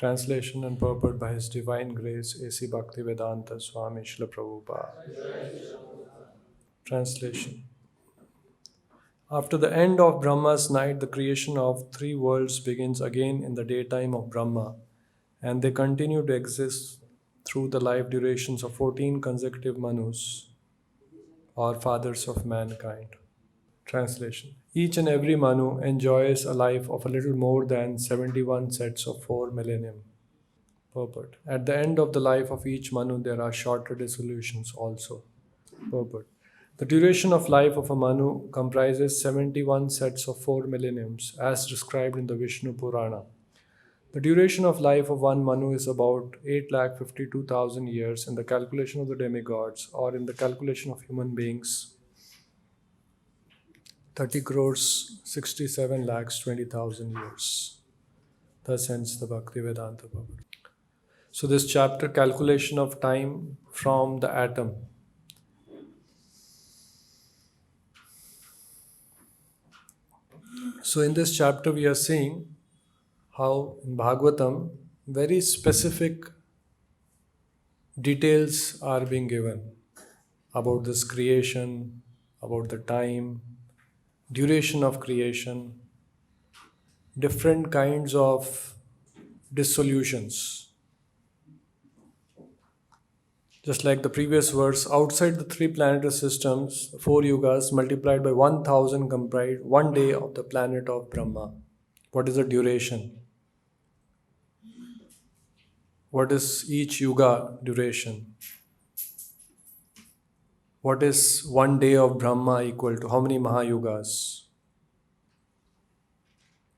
Translation and purport by His Divine Grace A.C. Bhaktivedanta Swami Srila Prabhupada. Translation. After the end of Brahma's night, the creation of three worlds begins again in the daytime of Brahma, and they continue to exist through the life durations of 14 consecutive Manus, or fathers of mankind. Translation. Each and every Manu enjoys a life of a little more than 71 sets of 4 millennium. Purport. At the end of the life of each Manu, there are shorter dissolutions also. Purport. The duration of life of a Manu comprises 71 sets of 4 millenniums, as described in the Vishnu Purana. The duration of life of one Manu is about 8,52,000 years in the calculation of the demigods, or in the calculation of human beings, 30 crores 67 lakhs 20,000 years. Thus ends the Bhaktivedanta Prabhupada. So this chapter, calculation of time from the atom. So in this chapter we are seeing how in Bhagavatam very specific details are being given about this creation, about the time, duration of creation, different kinds of dissolutions. Just like the previous verse, outside the three planetary systems, 4 yugas multiplied by 1000 comprise one day of the planet of Brahma. What is the duration? What is each yuga duration? What is one day of Brahma equal to? How many Mahayugas?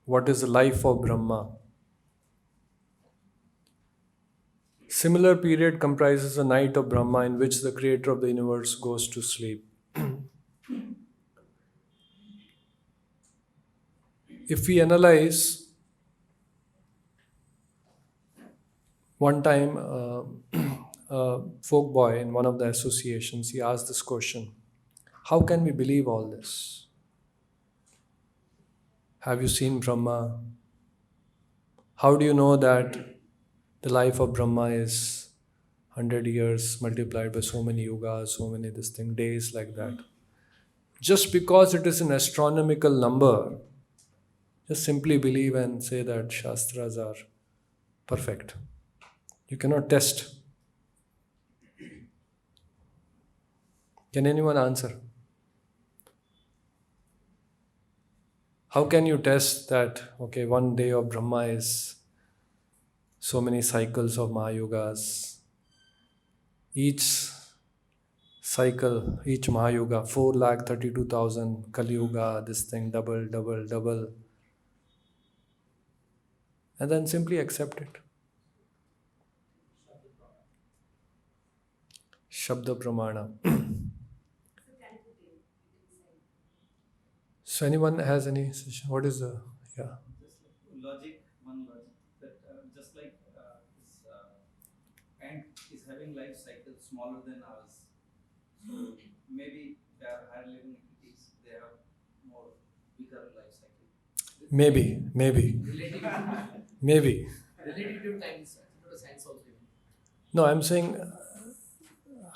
What is the life of Brahma? Similar period comprises a night of Brahma in which the creator of the universe goes to sleep. If we analyze, one time a folk boy in one of the associations, he asked this question: how can we believe all this? Have you seen Brahma? How do you know that the life of Brahma is 100 years multiplied by so many yugas, so many days like that? Just because it is an astronomical number, just simply believe and say that Shastras are perfect. You cannot test. Can anyone answer? How can you test that, okay, one day of Brahma is so many cycles of Mahayugas? Each cycle, each Mahayuga, 4,32,000 Kali Yuga, double. And then simply accept it. Shabda Pramana. So anyone has any suggestion? What is the, yeah? Just like logic, one logic, that just like this ant is having life cycle smaller than ours. So maybe they are higher living entities, they have more bigger life cycle. Maybe. Relative Maybe. relative time is not a science also. No, I'm saying,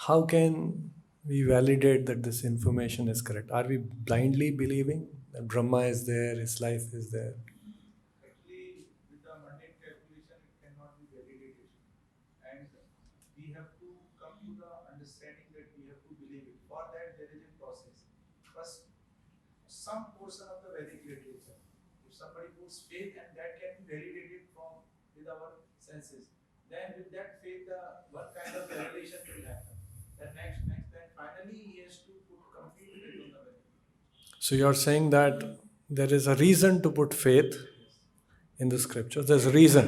how can we validate that this information is correct? Are we blindly believing that Brahma is there, his life is there? Actually, with the mundane calculation, it cannot be validated. And we have to come to the understanding that we have to believe it. For that, there is a process. First, some portion of the Vedic literature. If somebody puts faith, and that can be validated from with our senses, then with that faith, what kind of validation will happen? Then then finally he has to put complete faith on the Vedic. So you're saying that there is a reason to put faith in the scriptures. There's a reason.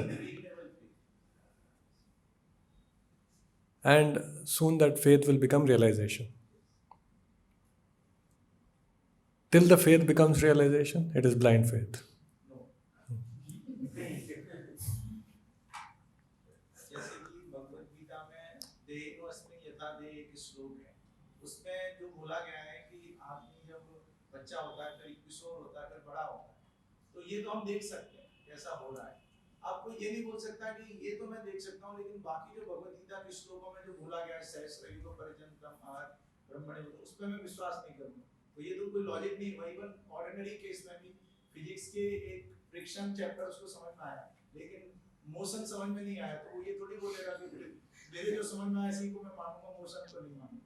And soon that faith will become realization. Till the faith becomes realization, it is blind faith. जैसे कि भगवत गीता में देहिनोऽस्मिन् यथा देह एक श्लोक है, उसमें जो बोला गया है कि आदमी जब बच्चा होता है, फिर किशोर होता है, फिर बड़ा होता है, तो ये तो हम देख सकते हैं कैसा हो रहा है, आपको ये नहीं बोल सकता कि ये तो मैं देख सकता हूँ, लेकिन बाकी जो भगवत गीता के श्लोकों में जो बोला गया है सहस्त्र युग परिजन ब्रह्मणे, उस पर मैं विश्वास नहीं करूंगा। तो ये तो कोई लॉजिक नहीं हुआ। इवन ऑर्डिनरी केस में भी फिजिक्स के एक फ्रिक्शन चैप्टर उसको समझ में आया, लेकिन मोशन समझ में नहीं आया, तो वो ये थोड़ी बोलेगा कि मेरे जो समझ में आया इसी को मैं मानूंगा, मोशन को नहीं मानूंगा।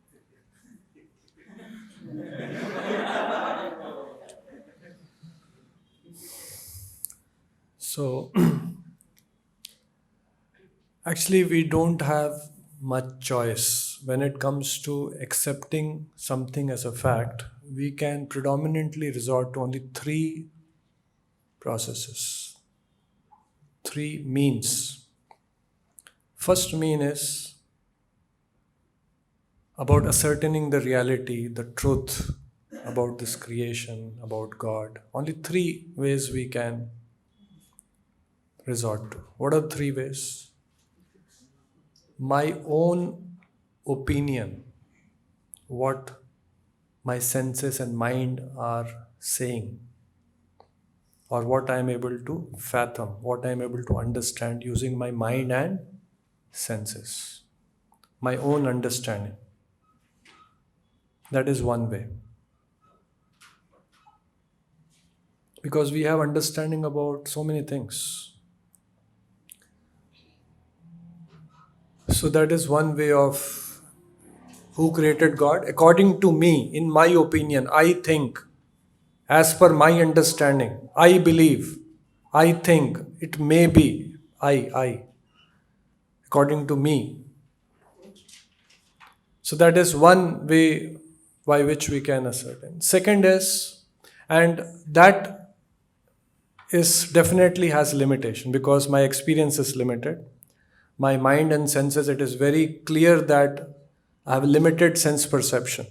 So, actually, we don't have much choice. When it comes to accepting something as a fact, we can predominantly resort to only three processes, three means. First mean is about ascertaining the reality, the truth about this creation, about God. Only three ways we can resort to. What are the three ways? My own opinion, what my senses and mind are saying, or what I am able to fathom, what I am able to understand using my mind and senses. My own understanding. That is one way. Because we have understanding about so many things. So that is one way of who created God. According to me, in my opinion, I think, as per my understanding, I believe, I think, it may be, I, according to me. So that is one way by which we can ascertain. Second is, and that is definitely has limitation because my experience is limited. My mind and senses, it is very clear that I have limited sense perception.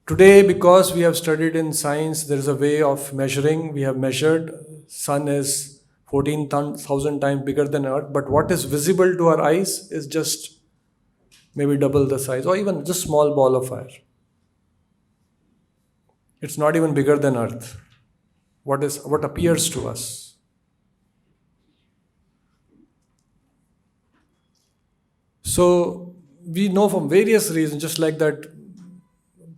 Today, because we have studied in science, there is a way of measuring. We have measured sun is 14,000 times bigger than Earth, but what is visible to our eyes is just maybe double the size, or even just small ball of fire. It's not even bigger than Earth. What appears to us. So we know from various reasons, just like that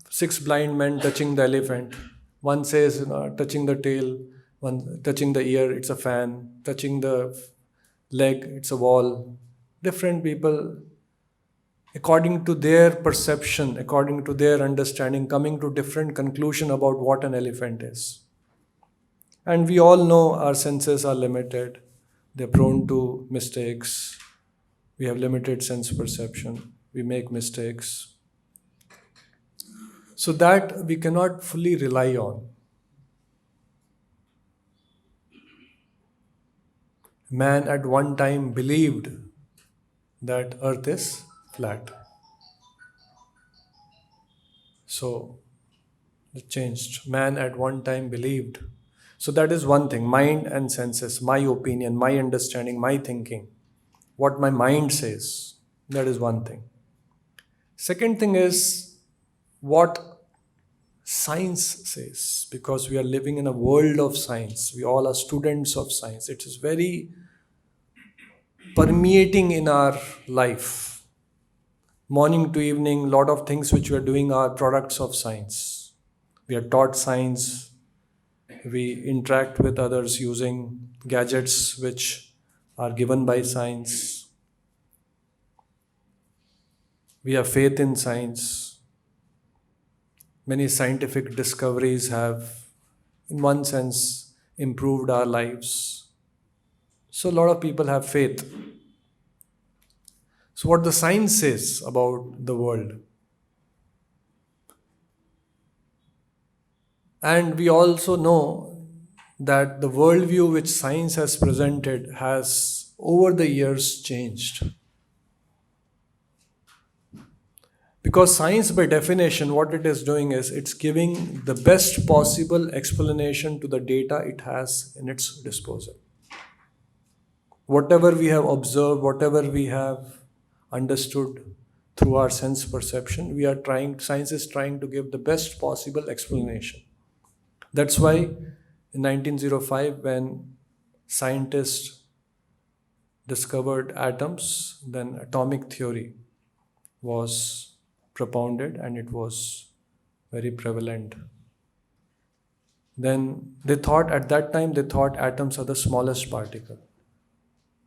6 blind men touching the elephant. One says, touching the tail, one touching the ear, it's a fan, touching the leg, it's a wall. Different people, according to their perception, according to their understanding, coming to different conclusion about what an elephant is. And we all know our senses are limited. They're prone to mistakes. We have limited sense perception. We make mistakes. So that we cannot fully rely on. Man at one time believed that Earth is flat. So it changed. Man at one time believed. So that is one thing. Mind and senses, my opinion, my understanding, my thinking. What my mind says. That is one thing. Second thing is what science says, because we are living in a world of science. We all are students of science. It is very permeating in our life. Morning to evening, a lot of things which we are doing are products of science. We are taught science. We interact with others using gadgets which are given by science. We have faith in science. Many scientific discoveries have, in one sense, improved our lives. So a lot of people have faith. So what the science says about the world. And we also know that the worldview which science has presented has over the years changed. Because science by definition, what it is doing is it's giving the best possible explanation to the data it has in its disposal. Whatever we have observed, whatever we have understood through our sense perception, science is trying to give the best possible explanation. That's why in 1905, when scientists discovered atoms, then atomic theory was propounded and it was very prevalent. Then they thought, at that time, they thought atoms are the smallest particle.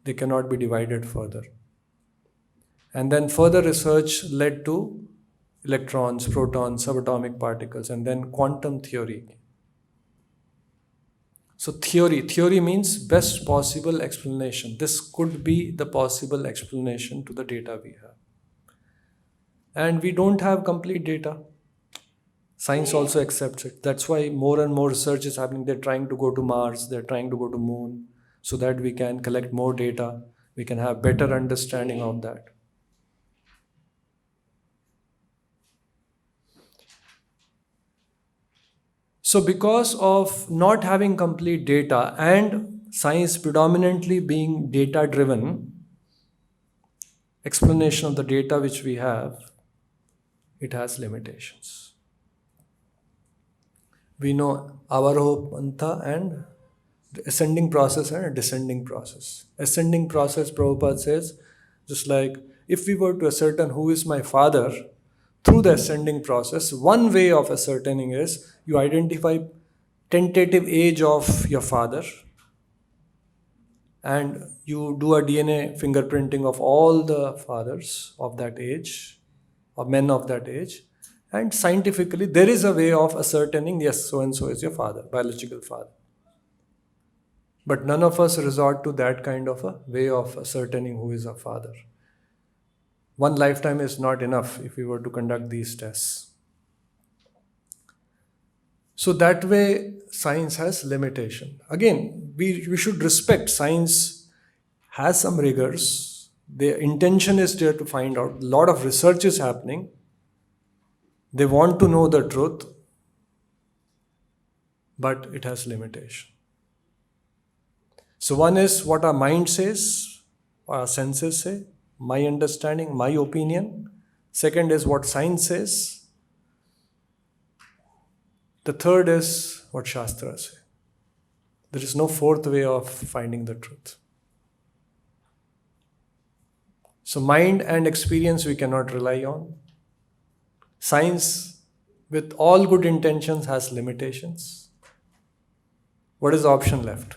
They cannot be divided further. And then further research led to electrons, protons, subatomic particles, and then quantum theory. So theory means best possible explanation. This could be the possible explanation to the data we have. And we don't have complete data. Science also accepts it. That's why more and more research is happening. They're trying to go to Mars, they're trying to go to Moon, so that we can collect more data, we can have better understanding of that. So because of not having complete data and science predominantly being data driven, explanation of the data which we have, it has limitations. We know Avaroha Pantha and the ascending process and a descending process. Ascending process, Prabhupada says, just like if we were to ascertain who is my father, through the ascending process, one way of ascertaining is you identify tentative age of your father and you do a DNA fingerprinting of all the fathers of that age, or men of that age, and scientifically there is a way of ascertaining, yes, so and so is your father, biological father. But none of us resort to that kind of a way of ascertaining who is our father. One lifetime is not enough if we were to conduct these tests. So that way, science has limitation. Again, we should respect science has some rigors. The intention is there to find out. A lot of research is happening. They want to know the truth, but it has limitation. So one is what our mind says, what our senses say, my understanding, my opinion. Second is what science says. The third is what Shastras say. There is no fourth way of finding the truth. So mind and experience we cannot rely on. Science, with all good intentions, has limitations. What is the option left?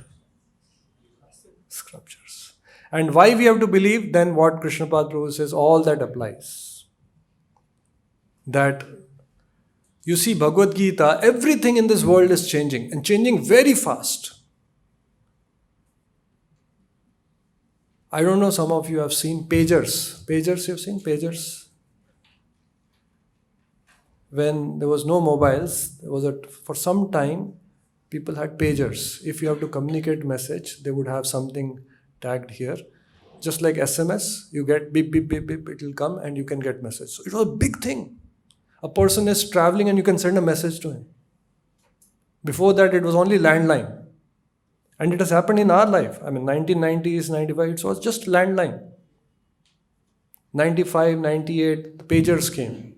Scriptures. And why we have to believe? Then what Krishna Prabhu says, all that applies. That you see Bhagavad Gita, everything in this world is changing and changing very fast. I don't know, some of you have seen pagers. Pagers, you've seen pagers? When there was no mobiles, for some time, people had pagers. If you have to communicate message, they would have something tagged here. Just like SMS, you get beep, beep, beep, beep, it will come and you can get message. So it was a big thing. A person is traveling and you can send a message to him. Before that, it was only landline. And it has happened in our life. 1990s, 95, it was just landline. 95, 98, the pagers came.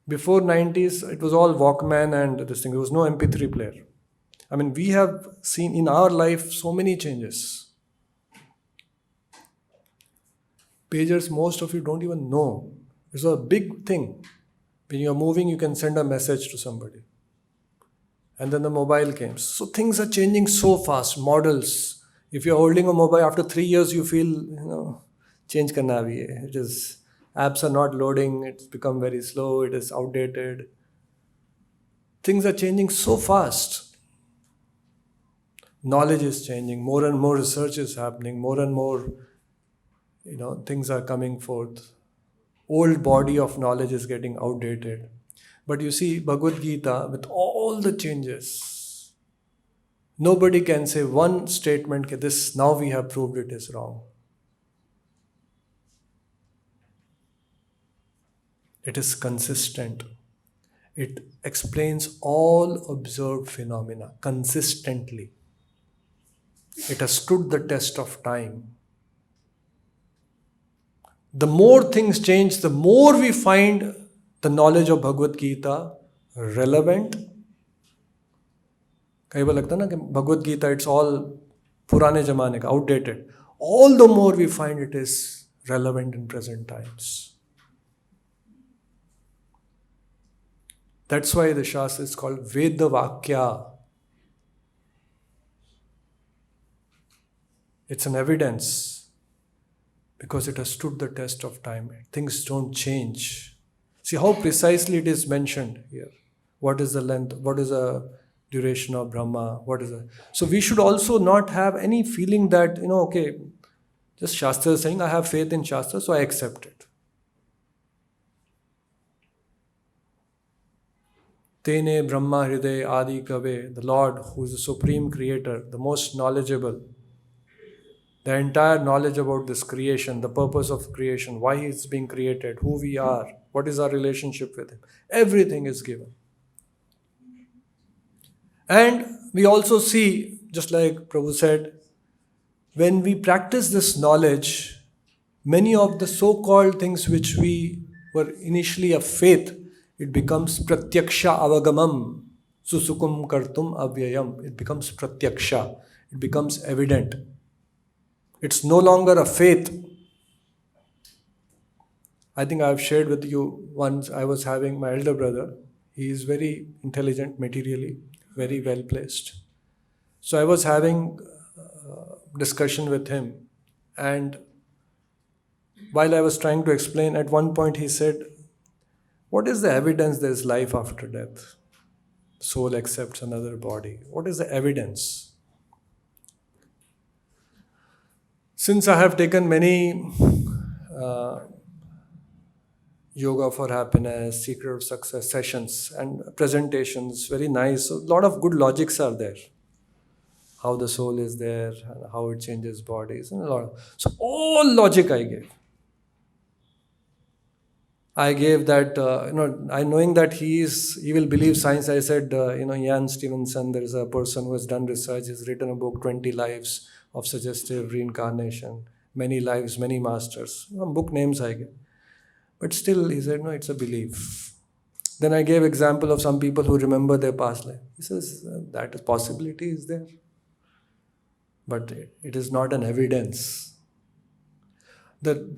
Before 90s, it was all Walkman and this thing. There was no MP3 player. We have seen in our life so many changes. Pagers, most of you don't even know. It's a big thing. When you're moving, you can send a message to somebody. And then the mobile came. So things are changing so fast. Models. If you're holding a mobile, after 3 years, you feel, change karna bhi hai. It is, apps are not loading. It's become very slow. It is outdated. Things are changing so fast. Knowledge is changing. More and more research is happening. More and more, things are coming forth. Old body of knowledge is getting outdated. But you see, Bhagavad Gita, with all the changes, nobody can say one statement, this, now we have proved it is wrong. It is consistent. It explains all observed phenomena consistently. It has stood the test of time. The more things change, the more we find the knowledge of Bhagavad Gita relevant, कई बार लगता है ना कि Bhagavad Gita it's all पुराने जमाने का, outdated. All the more we find it is relevant in present times. That's why the Shastra is called Veda Vakya. It's an evidence because it has stood the test of time. Things don't change. See how precisely it is mentioned here. What is the length? What is the duration of Brahma? What is the... So we should also not have any feeling that, okay, just Shastra is saying, I have faith in Shastra, so I accept it. Tene Brahma Hriday Adi Kave, the Lord who is the supreme creator, the most knowledgeable, the entire knowledge about this creation, the purpose of creation, why it's being created, who we are, what is our relationship with Him. Everything is given. And we also see, just like Prabhu said, when we practice this knowledge, many of the so-called things which we were initially of faith, it becomes pratyaksha avagamam, susukum kartum avyayam. It becomes pratyaksha. It becomes evident. It's no longer a faith. I think I've shared with you once, I was having my elder brother. He is very intelligent materially, very well placed. So I was having discussion with him, and while I was trying to explain, at one point he said, what is the evidence there is life after death? Soul accepts another body. What is the evidence? Since I have taken many yoga for happiness, secret of success sessions and presentations, very nice. So a lot of good logics are there. How the soul is there, how it changes bodies, and a lot of... So all logic I gave. I gave that, I knowing that he will believe science. I said, Jan Stevenson, there is a person who has done research. He's written a book, 20 Lives of Suggestive Reincarnation, Many Lives, Many Masters. Some book names I gave. But still, he said, no, it's a belief. Then I gave example of some people who remember their past life. He says, that possibility is there. But it is not an evidence.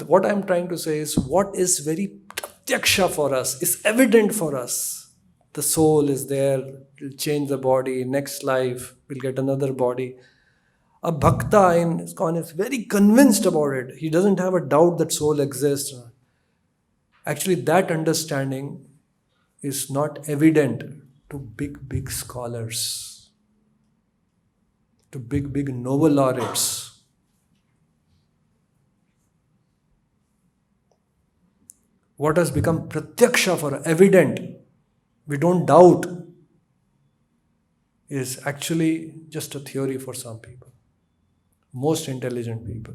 What I'm trying to say is, what is very pratyaksha for us, is evident for us. The soul is there, it will change the body, next life, we'll get another body. A bhakta in ISKCON is very convinced about it. He doesn't have a doubt that soul exists. Actually, that understanding is not evident to big scholars, to big Nobel laureates. What has become pratyaksha for evident, we don't doubt, is actually just a theory for some people, most intelligent people.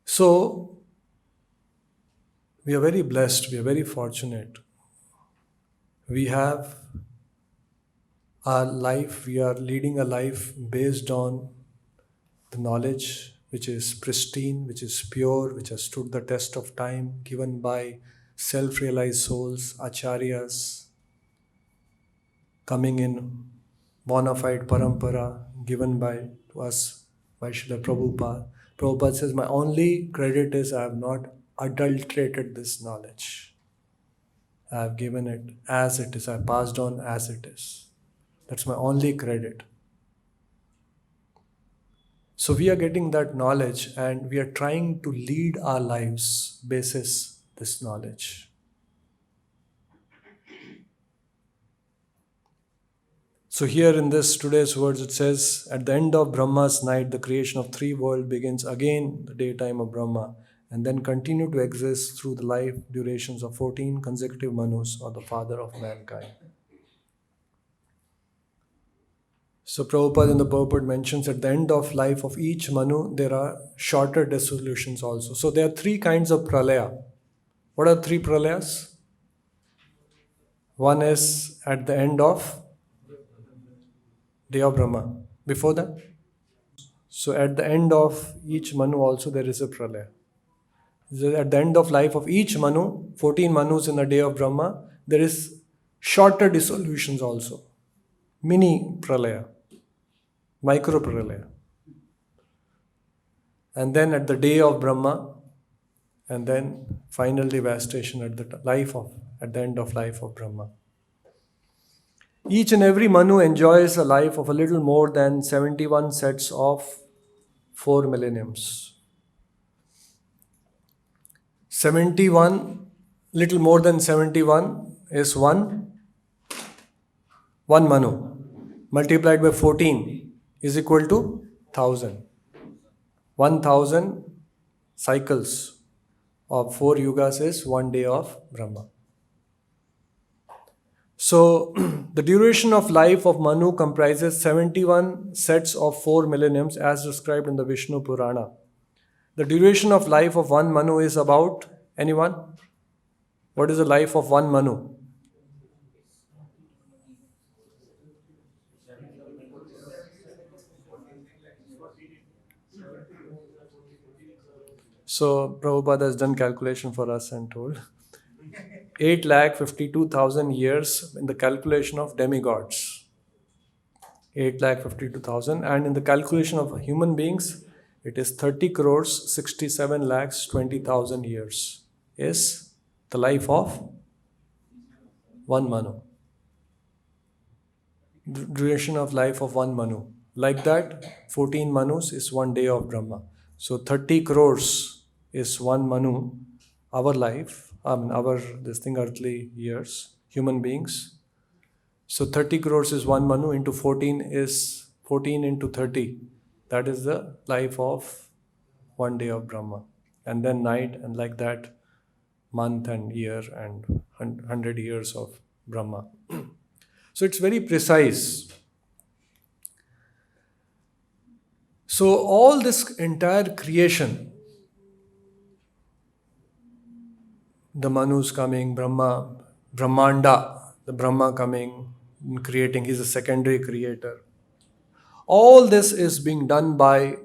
So, we are very blessed, we are very fortunate. We have our life, we are leading a life based on the knowledge which is pristine, which is pure, which has stood the test of time, given by self-realized souls, acharyas, coming in bona fide parampara, given to us by Srila Prabhupada. Prabhupada says, my only credit is I have not adulterated this knowledge. I have given it as it is, I passed on as it is. That's my only credit. So we are getting that knowledge and we are trying to lead our lives basis this knowledge. So here in this today's words it says, at the end of Brahma's night, the creation of three worlds begins again, the daytime of Brahma, and then continue to exist through the life durations of 14 consecutive Manus, or the father of mankind. So Prabhupada in the purport mentions at the end of life of each Manu, there are shorter dissolutions also. So there are three kinds of pralaya. What are three pralayas? One is at the end of day of Brahma. Before that? So at the end of each Manu also there is a pralaya. At the end of life of each Manu, 14 Manus in the day of Brahma, there is shorter dissolutions also. mini pralaya, micro pralaya. And then at the day of Brahma, and then final devastation at the end of life of Brahma. Each and every Manu enjoys a life of a little more than 71 sets of 4 millenniums. 71, little more than 71 is one Manu. Multiplied by 14 is equal to 1000. 1000 cycles of 4 yugas is 1 day of Brahma. So, the duration of life of Manu comprises 71 sets of 4 millenniums as described in the Vishnu Purana. The duration of life of one Manu is about, anyone? What is the life of one Manu? So, Prabhupada has done calculation for us and told 8,52,000 years in the calculation of demigods. 8,52,000, and in the calculation of human beings, it is 30 crores 67 lakhs 20,000 years is the life of one Manu. Duration of life of one Manu. Like that, 14 Manus is 1 day of Brahma. So 30 crores is one Manu, our life, earthly years, human beings. So 30 crores is one Manu into 14 is 14 into 30. That is the life of 1 day of Brahma. And then night, and like that, month and year and 100 years of Brahma. So it's very precise. So all this entire creation, the Manus coming, Brahmanda, the Brahma coming, creating, he's a secondary creator. All this is being done by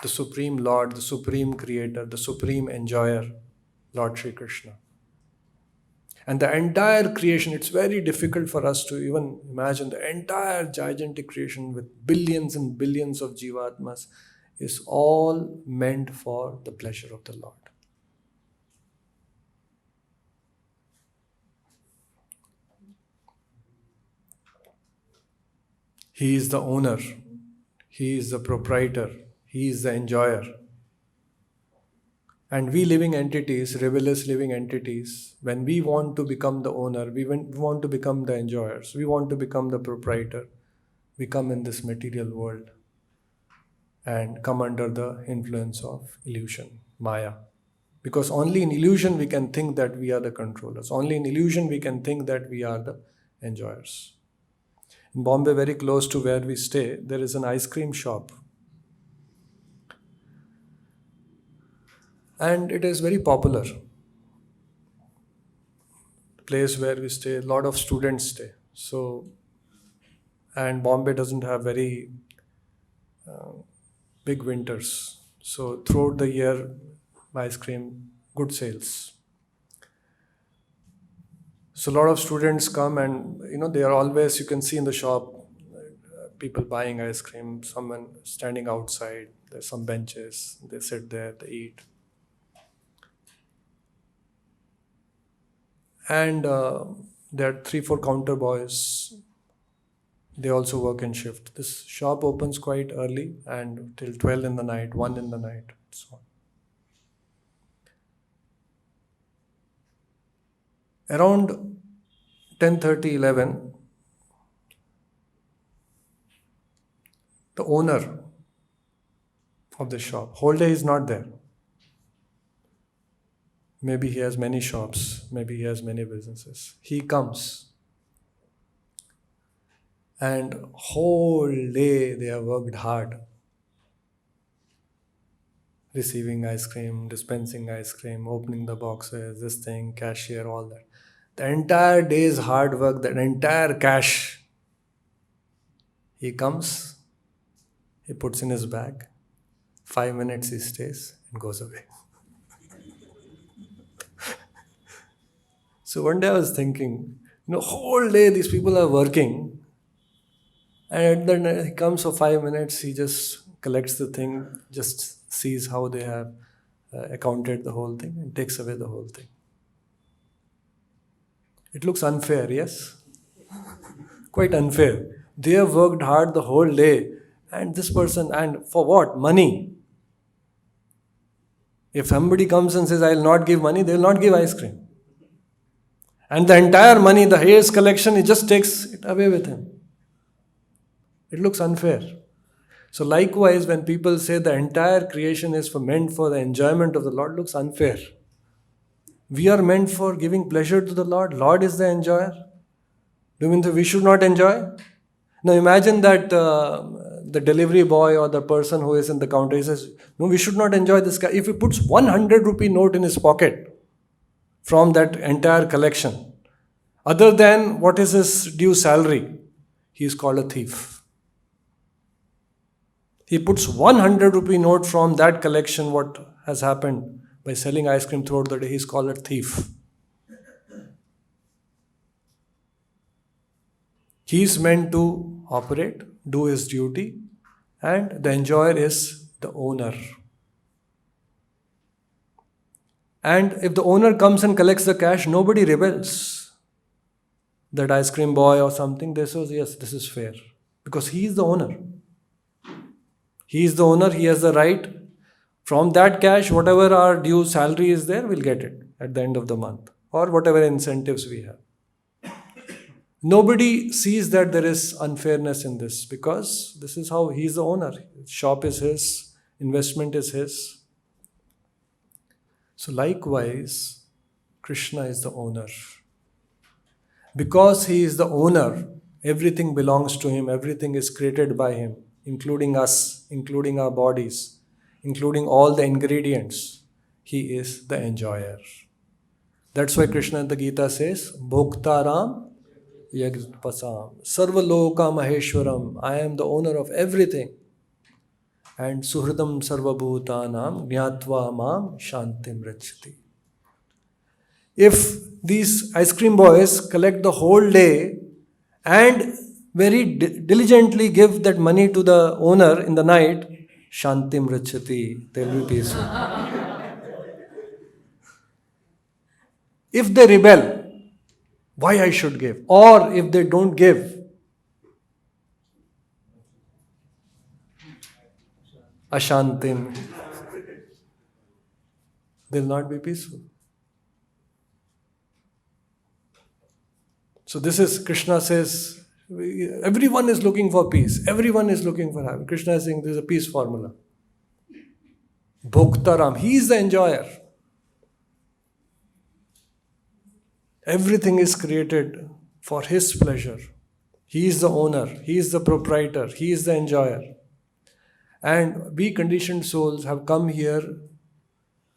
the Supreme Lord, the Supreme Creator, the Supreme Enjoyer, Lord Sri Krishna. And the entire creation, it's very difficult for us to even imagine the entire gigantic creation with billions and billions of Jivatmas is all meant for the pleasure of the Lord. He is the owner, He is the proprietor, He is the enjoyer. And we living entities, rebellious living entities, when we want to become the owner, we want to become the enjoyers, we want to become the proprietor, we come in this material world and come under the influence of illusion, Maya. Because only in illusion we can think that we are the controllers. Only in illusion we can think that we are the enjoyers. In Bombay, very close to where we stay, there is an ice cream shop. And it is very popular. The place where we stay, a lot of students stay. So, and Bombay doesn't have very big winters. So throughout the year, ice cream, good sales. So a lot of students come and, they are always, you can see in the shop, people buying ice cream, someone standing outside, there's some benches, they sit there, they eat. And there are 3-4 counter boys. They also work in shift. This shop opens quite early and till 12 in the night, 1 in the night, so on. Around 10:30, 11, the owner of the shop, whole day is not there. Maybe he has many shops, maybe he has many businesses. He comes and whole day they have worked hard. Receiving ice cream, dispensing ice cream, opening the boxes, this thing, cashier, all that. The entire day's hard work, the entire cash, he comes, he puts in his bag, 5 minutes he stays and goes away. So one day I was thinking, whole day these people are working And then he comes for 5 minutes, he just collects the thing, just sees how they have accounted the whole thing and takes away the whole thing. It looks unfair, yes? Quite unfair. They have worked hard the whole day, and this person, and for what? Money. If somebody comes and says, I will not give money, they will not give ice cream. And the entire money, the Hare's collection, he just takes it away with him. It looks unfair. So likewise, when people say the entire creation is meant for the enjoyment of the Lord, looks unfair. We are meant for giving pleasure to the Lord. Lord is the enjoyer. Do you mean that we should not enjoy? Now imagine that the delivery boy or the person who is in the counter, he says, no, we should not enjoy this guy. If he puts 100 rupee note in his pocket from that entire collection, other than what is his due salary, he is called a thief. He puts 100 rupee note from that collection, what has happened by selling ice cream throughout the day, he is called a thief. He is meant to operate, do his duty, and the enjoyer is the owner. And if the owner comes and collects the cash, nobody rebels. That ice cream boy or something, they say, yes, this is fair. Because he is the owner. He is the owner, he has the right. From that cash, whatever our due salary is there, we'll get it at the end of the month. Or whatever incentives we have. Nobody sees that there is unfairness in this because this is how he is the owner. Shop is his, investment is his. So likewise, Krishna is the owner. Because he is the owner, everything belongs to him, everything is created by him, including us, including our bodies, including all the ingredients. He is the enjoyer. That's why Krishna in the Gita says, Bhoktaram Yagpasam, Sarvaloka Maheshwaram, I am the owner of everything. And Suhridam Sarvabhutanam Jnatva Mam Shantim Rachati. If these ice cream boys collect the whole day and very diligently give that money to the owner in the night, Shantim Rachati, they will be peaceful. If they rebel, why I should give? Or if they don't give, Ashantim, they'll not be peaceful. So this is, Krishna says, everyone is looking for peace. Everyone is looking for happiness. Krishna is saying there is a peace formula. Bhoktaram, he is the enjoyer. Everything is created for his pleasure. He is the owner. He is the proprietor. He is the enjoyer. And we conditioned souls have come here,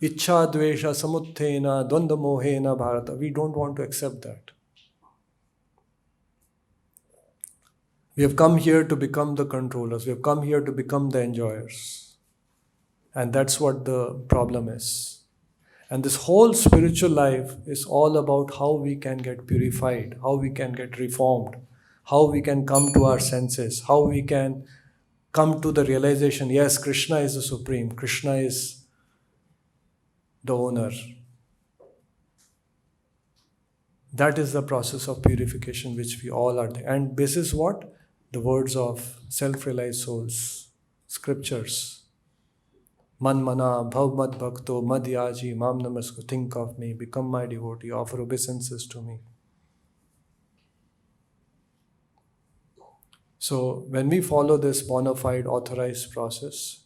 Ichcha Dvesha Samuthena Dvanda Mohena Bharata. We don't want to accept that. We have come here to become the controllers. We have come here to become the enjoyers. And that's what the problem is. And this whole spiritual life is all about how we can get purified, how we can get reformed, how we can come to our senses, how we can come to the realization, yes, Krishna is the supreme, Krishna is the owner. That is the process of purification which we all are doing. And this is what? The words of self-realized souls, scriptures. Man mana bhav mad bhakto madhyaji mam namasko. Think of me, become my devotee, offer obeisances to me. So when we follow this bona fide authorized process,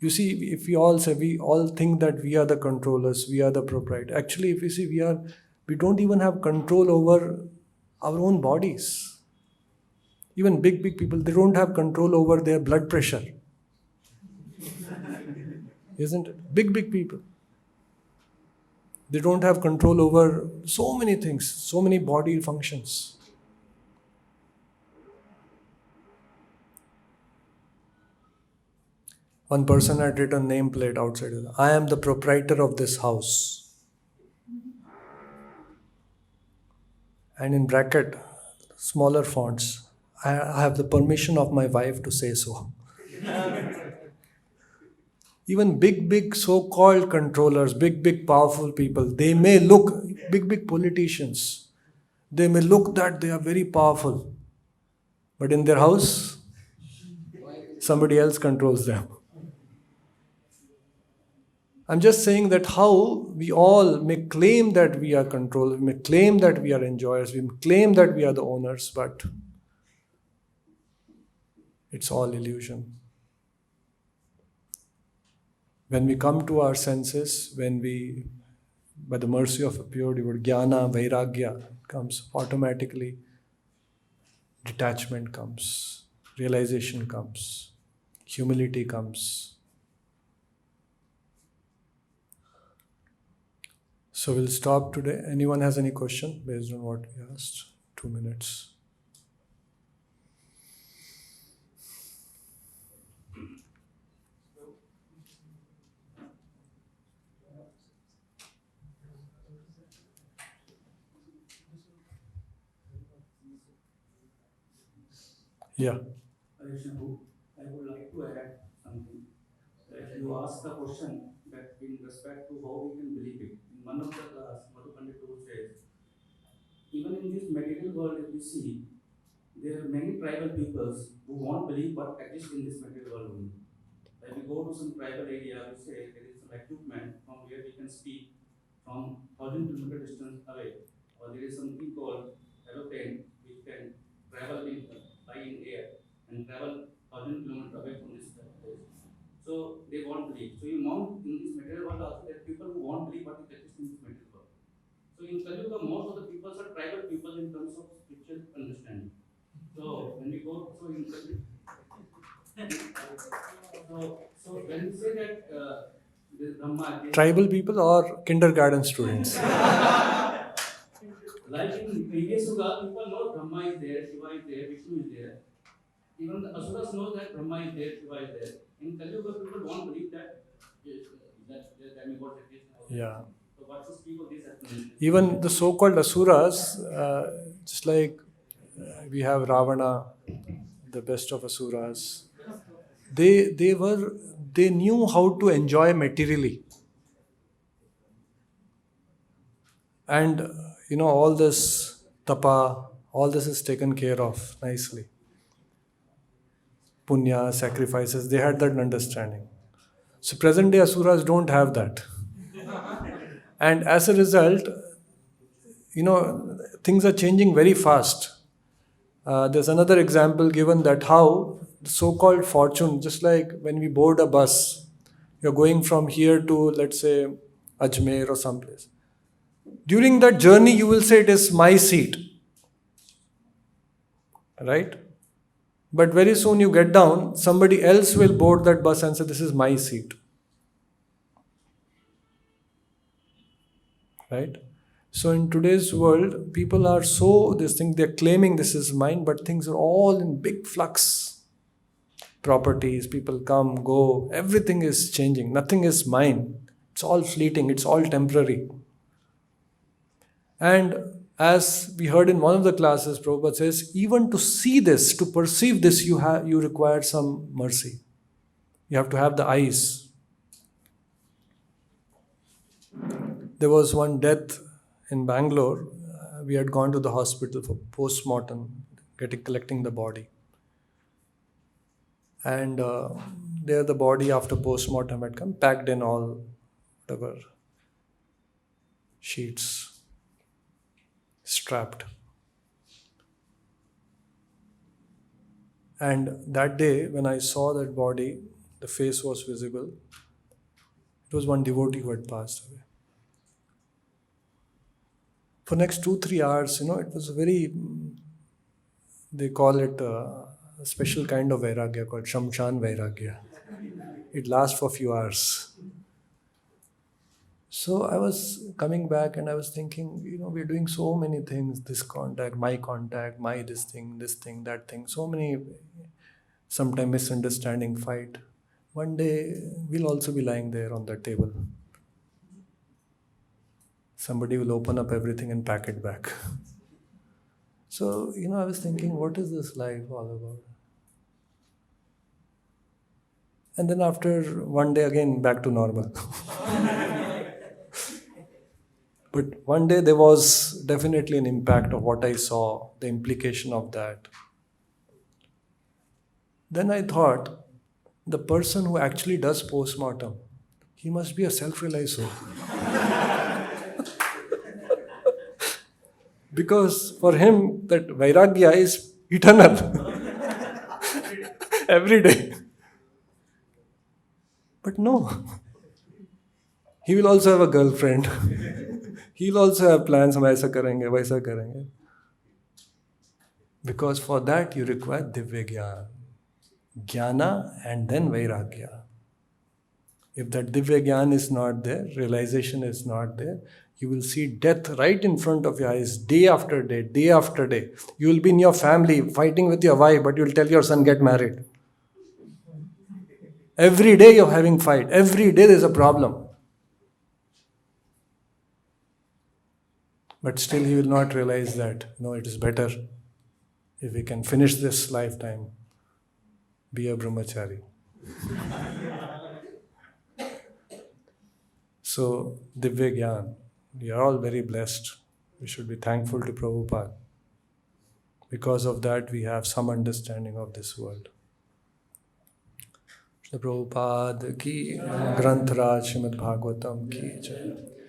you see, if we all say, we all think that we are the controllers, we are the proprietor. Actually, if you see, we don't even have control over our own bodies. Even big people, they don't have control over their blood pressure. Isn't it? Big people. They don't have control over so many things, so many body functions. One person had written nameplate outside. I am the proprietor of this house. And in bracket, smaller fonts, I have the permission of my wife to say so. Even big so-called controllers, big powerful people, they may look, big politicians, they may look that they are very powerful, but in their house, somebody else controls them. I'm just saying that how we all may claim that we are controlled, we may claim that we are enjoyers, we may claim that we are the owners, but it's all illusion. When we come to our senses, when we, by the mercy of a pure devotee, jnana, vairagya comes automatically, detachment comes, realization comes, humility comes. So we'll stop today. Anyone has any question based on what we asked? 2 minutes. Yeah. Krishna, I would like to add something. That you asked the question that in respect to how we can believe it. In one of the class, Madhu Pandit says, even in this material world, if we see, there are many tribal peoples who won't believe what exists in this material world only. When we go to some tribal area, we say there is some equipment from where we can speak from 1,000 kilometer distance away, or there is something called aeroplane which can travel in fly in air and travel 1,000 kilometers away from this place. So they won't believe. So in this material world also there are people who won't believe what exists in this material world. So in Kali Yuga, most of the people are tribal people in terms of spiritual understanding. So when we go, so in Kali, so when we say that this Brahma, Tribal people or kindergarten students? like in previous Yuga, people know Brahma is there, Shiva is there, Vishnu is there. Even the Asuras know that Brahma is there, Shiva is there. In Kali Yuga, people don't believe that that demigods exist. Yeah. So what to speak of this explanation? Even the so-called asuras, just like we have Ravana, the best of asuras, they knew how to enjoy materially. And all this tapa, all this is taken care of nicely. Punya, sacrifices, they had that understanding. So present day asuras don't have that. And as a result, things are changing very fast. There's another example given that how the so-called fortune, just like when we board a bus, you're going from here to, let's say, Ajmer or someplace. During that journey, you will say it is my seat. Right? But very soon you get down, somebody else will board that bus and say, this is my seat. Right? So in today's world, people are they're claiming this is mine, but things are all in big flux. Properties, people come, go, everything is changing. Nothing is mine. It's all fleeting, it's all temporary. And as we heard in one of the classes, Prabhupada says, even to see this, to perceive this, you require some mercy. You have to have the eyes. There was one death in Bangalore. We had gone to the hospital for post-mortem, collecting the body. And there the body after post-mortem had come, packed in all, whatever, sheets, strapped. And that day, when I saw that body, the face was visible. It was one devotee who had passed away. For next 2-3 hours, it was they call it a special kind of vairagya called Shamshan vairagya. It lasts for a few hours. So I was coming back and I was thinking, we're doing so many things, this contact, my this thing, that thing, so many, sometimes misunderstanding, fight. One day we'll also be lying there on that table. Somebody will open up everything and pack it back. So, I was thinking, what is this life all about? And then after one day again, back to normal. But one day there was definitely an impact of what I saw, the implication of that. Then I thought, the person who actually does postmortem, he must be a self-realized soul. Because for him, that Vairagya is eternal. Every day. But no. He will also have a girlfriend. He'll also have plans, हम ऐसा करेंगे, वैसा करेंगे. Because for that you require Divya Gyan. Jnana and then Vairagya. If that Divya Gyan is not there, realization is not there, you will see death right in front of your eyes, day after day, day after day. You will be in your family fighting with your wife, but you will tell your son, get married. Every day you're having fight. Every day there's a problem. But still he will not realize that, no, it is better if we can finish this lifetime, be a brahmachari. So, Divya Gyan, we are all very blessed. We should be thankful to Prabhupada. Because of that, we have some understanding of this world. Shri Prabhupada ki, Granth Raj Srimad Bhagavatam ki jai.